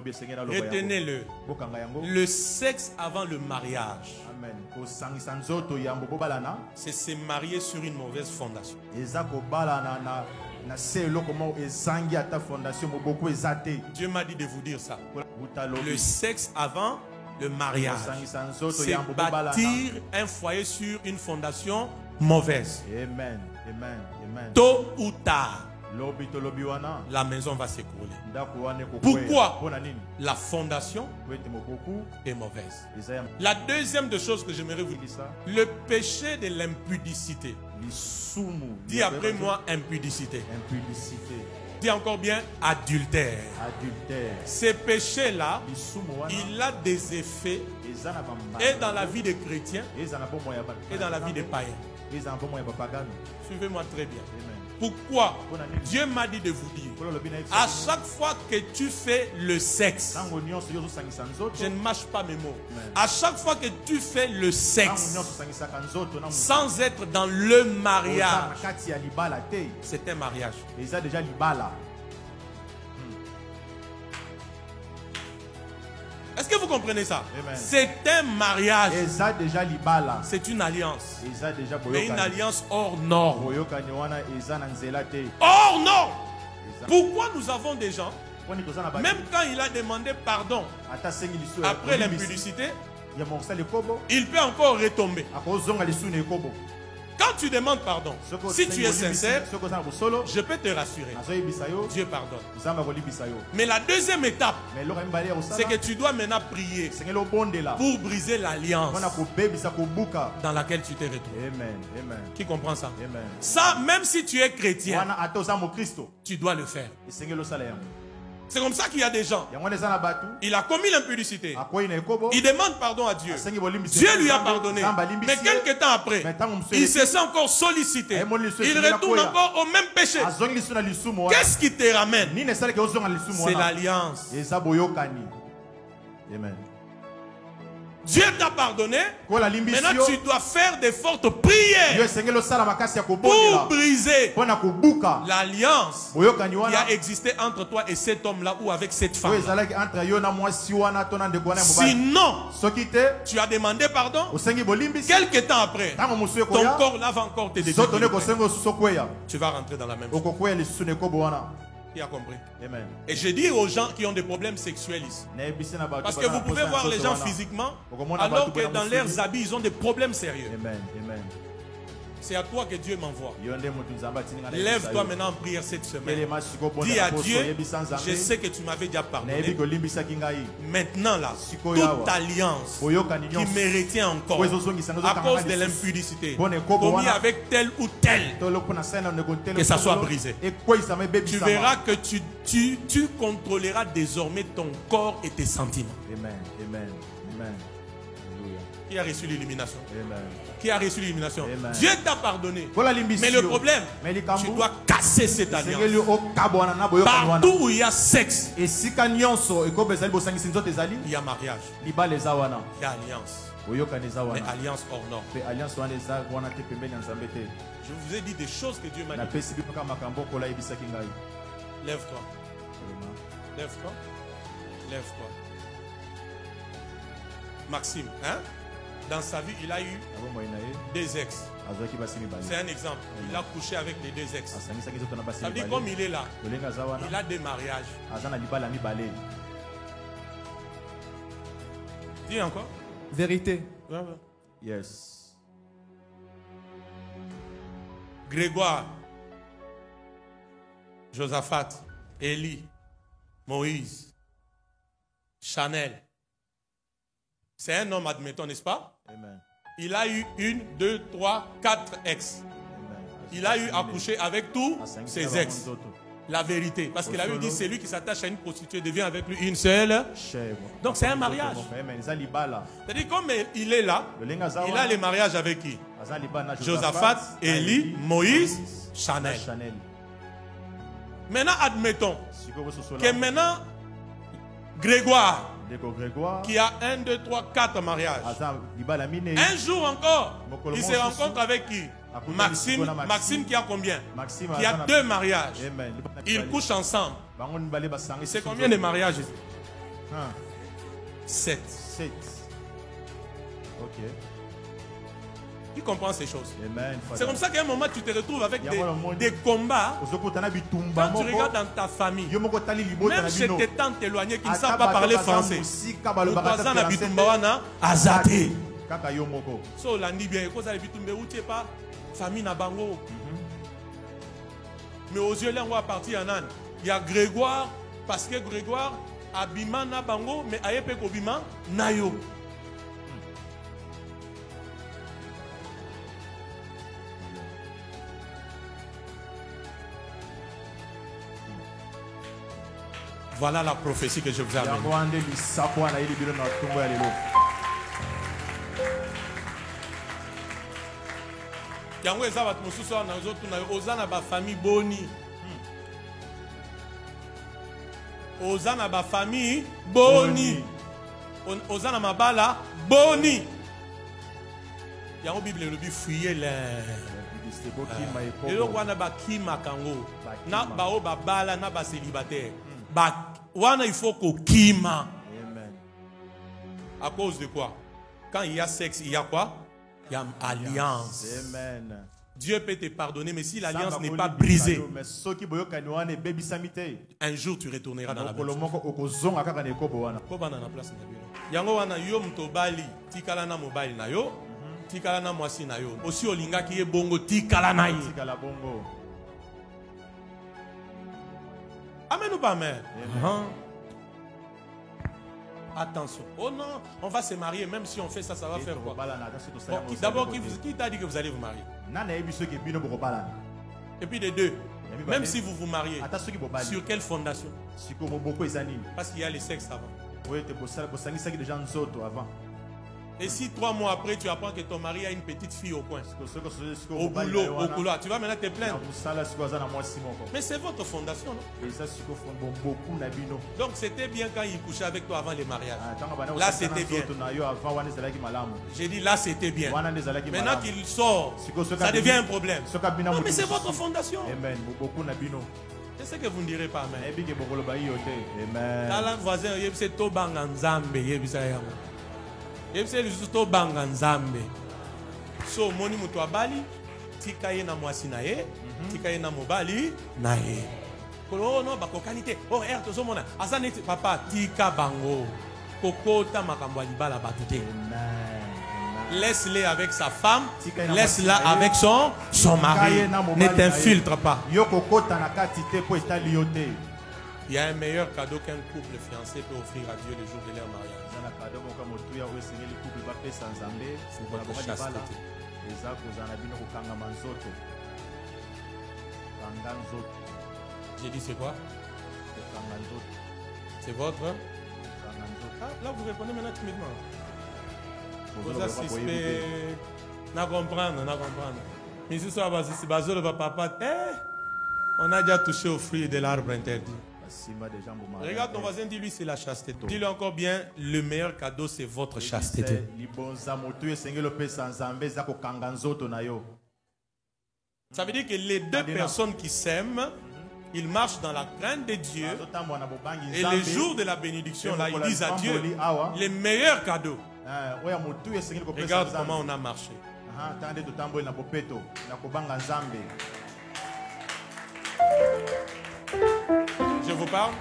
Retenez-le. Le sexe avant le mariage, c'est se marier sur une mauvaise fondation. Dieu m'a dit de vous dire ça. Le sexe avant le mariage, c'est bâtir un foyer sur une fondation mauvaise. Amen. Amen. Amen. Tôt ou tard, la maison va s'écrouler. Pourquoi? La fondation est mauvaise. La deuxième des choses que j'aimerais vous dire, le péché de l'impudicité. Dis après moi impudicité. Dis encore bien adultère. Ces péchés-là, il a des effets et dans la vie des chrétiens et dans la vie des païens. Suivez-moi très bien. Pourquoi? Dieu m'a dit de vous dire, à chaque fois que tu fais le sexe, je ne mâche pas mes mots, à chaque fois que tu fais le sexe sans être dans le mariage, c'est un mariage. Est-ce que vous comprenez ça? C'est un mariage. C'est une alliance. Mais une alliance hors norme. Hors norme. Pourquoi nous avons des gens, même quand il a demandé pardon après l'impudicité, il peut encore retomber. Quand tu demandes pardon, si tu es sincère, je peux te rassurer, Dieu pardonne. Mais la deuxième étape, c'est que tu dois maintenant prier pour briser l'alliance dans laquelle tu t'es retrouvé. Qui comprend ça? Ça, même si tu es chrétien, tu dois le faire. C'est comme ça qu'il y a des gens. Il a commis l'impudicité. Il demande pardon à Dieu. Dieu lui a pardonné. Mais quelques temps après, il se sent encore sollicité. Il retourne encore au même péché. Qu'est-ce qui te ramène? C'est l'alliance. Amen. Dieu t'a pardonné. Maintenant tu dois faire de fortes prières pour briser l'alliance qui a existé entre toi et cet homme-là ou avec cette femme. Sinon, tu as demandé pardon. Quelques temps après, ton corps là va encore te détruire. Tu vas rentrer dans la même chose. Qui a compris? Amen. Et je dis aux gens qui ont des problèmes sexuels ici, parce que vous pouvez voir les gens physiquement, alors que dans leurs habits, ils ont des problèmes sérieux. Amen. Amen. C'est à toi que Dieu m'envoie. Lève-toi maintenant en prière cette semaine. Dis à Dieu, je sais que tu m'avais déjà pardonné. Maintenant là, toute alliance qui me retient encore à cause de l'impudicité, commis avec tel ou tel, que ça soit brisé. Tu verras que tu contrôleras désormais ton corps et tes sentiments. Amen. Amen. Amen. Qui a reçu l'illumination? Amen. Qui a reçu l'illumination? Dieu t'a pardonné. Mais le problème, tu dois casser cette alliance. Partout où il y a sexe, il y a mariage. Il y a alliance. Mais alliance hors norme. Je vous ai dit des choses que Dieu m'a dit. Lève-toi. Lève-toi. Lève-toi. Maxime, hein? Dans sa vie, il a eu des ex. C'est un exemple. Il a couché avec les deux ex. Ça veut dire comme il est là, il a des mariages. Dis encore. Vérité. Yes. Grégoire, Josaphat, Élie, Moïse, Chanel. C'est un homme, admettons, n'est-ce pas? Amen. Il a eu 1, 2, 3, 4 ex. Il a eu à coucher avec tous ses ex. La vérité. Parce que la Bible dit, c'est lui qui s'attache à une prostituée devient avec lui une seule. Donc c'est un mariage. C'est-à-dire, comme il est là, il a les mariages avec qui? Josaphat, Élie, Moïse, Chanel. Maintenant, admettons que maintenant, Grégoire, qui a 1, 2, 3, 4 mariages. Un jour encore, il se rencontre avec qui? Maxime. Maxime qui a combien? Qui a 2 mariages. Ils couchent ensemble. C'est combien de mariages ici? 7. 7. Ok. Qui comprend ces choses? Amen. C'est comme ça qu'à un moment tu te retrouves avec des combats. Quand tu regardes dans ta famille, même chez tes tantes éloignées qui ne savent pas parler français, azate. So landi bien, cause à bitumbe où tu es pas famille na bango. Mais aux yeux là on va partir en âne. Il y a Grégoire parce que Grégoire abima na bango mais ayepe kobima nayo. Voilà la prophétie que je vous amène. Yango eza bat mosusu na ozotu na ozana ba famille boni. Ozana ba famille boni. Ozana mabala boni. Yango Bible le bi fuyez les. Et donc wana ba kima kango. Na ba o ba bala na ba célibataire. Ba wana il faut qu'on kima. Amen. À cause de quoi? Quand il y a sexe, il y a quoi? Il y a alliance. Amen. Dieu peut te pardonner, mais si l'alliance n'est pas brisée, un jour tu retourneras dans la maison. Yango wana yo mtobali tikala na mobile na yo, tikala na mwasi na yo. Aussi olinga ki ye bongo tikala na ye. Tikala bongo. Amen ou pas amen? Attention. Oh non, on va se marier, même si on fait ça, ça va faire quoi? D'abord, qui t'a dit que vous allez vous marier? Et puis les deux, même si vous vous mariez, sur quelle fondation? Parce qu'il y a les sexes avant. Et si 3 mois après, tu apprends que ton mari a une petite fille au coin, au boulot, au couloir, tu vas maintenant te plaindre. Mais c'est votre fondation, non? Donc c'était bien quand il couchait avec toi avant les mariages. Là c'était bien. J'ai dit là c'était bien. Maintenant qu'il sort, ça devient un problème. Non mais c'est votre fondation. C'est ce que vous ne direz pas, amen. Amen. Voisin, c'est tout banganzambe, yebise lisusu banga nzambe. So moni mutu abali tika ye na mwasi na ye, tika ye na mobali na ye. Oh non bakokani te. Oh tozomona azane papa tika bango. Kokota makambo libala batute. Laisse-les avec sa femme, laisse-la avec son mari. Ne t'infiltre pas. Il y a un meilleur cadeau qu'un couple fiancé peut offrir à Dieu le jour de leur mariage. C'est votre chasteté. J'ai dit c'est quoi? C'est votre? Ah, là vous répondez maintenant timidement. Vous assistez. Na comprendre. Mais ce soir, papa, on a déjà touché au fruit de l'arbre interdit. Regarde ton voisin, dis-lui c'est la chasteté. Dis-lui encore bien, le meilleur cadeau c'est votre chasteté. Ça veut dire que les deux personnes qui s'aiment, ils marchent dans la crainte de Dieu. Et le jour de la bénédiction, là, ils disent à Dieu, les meilleurs cadeaux. Regarde comment on a marché. Je vous parle.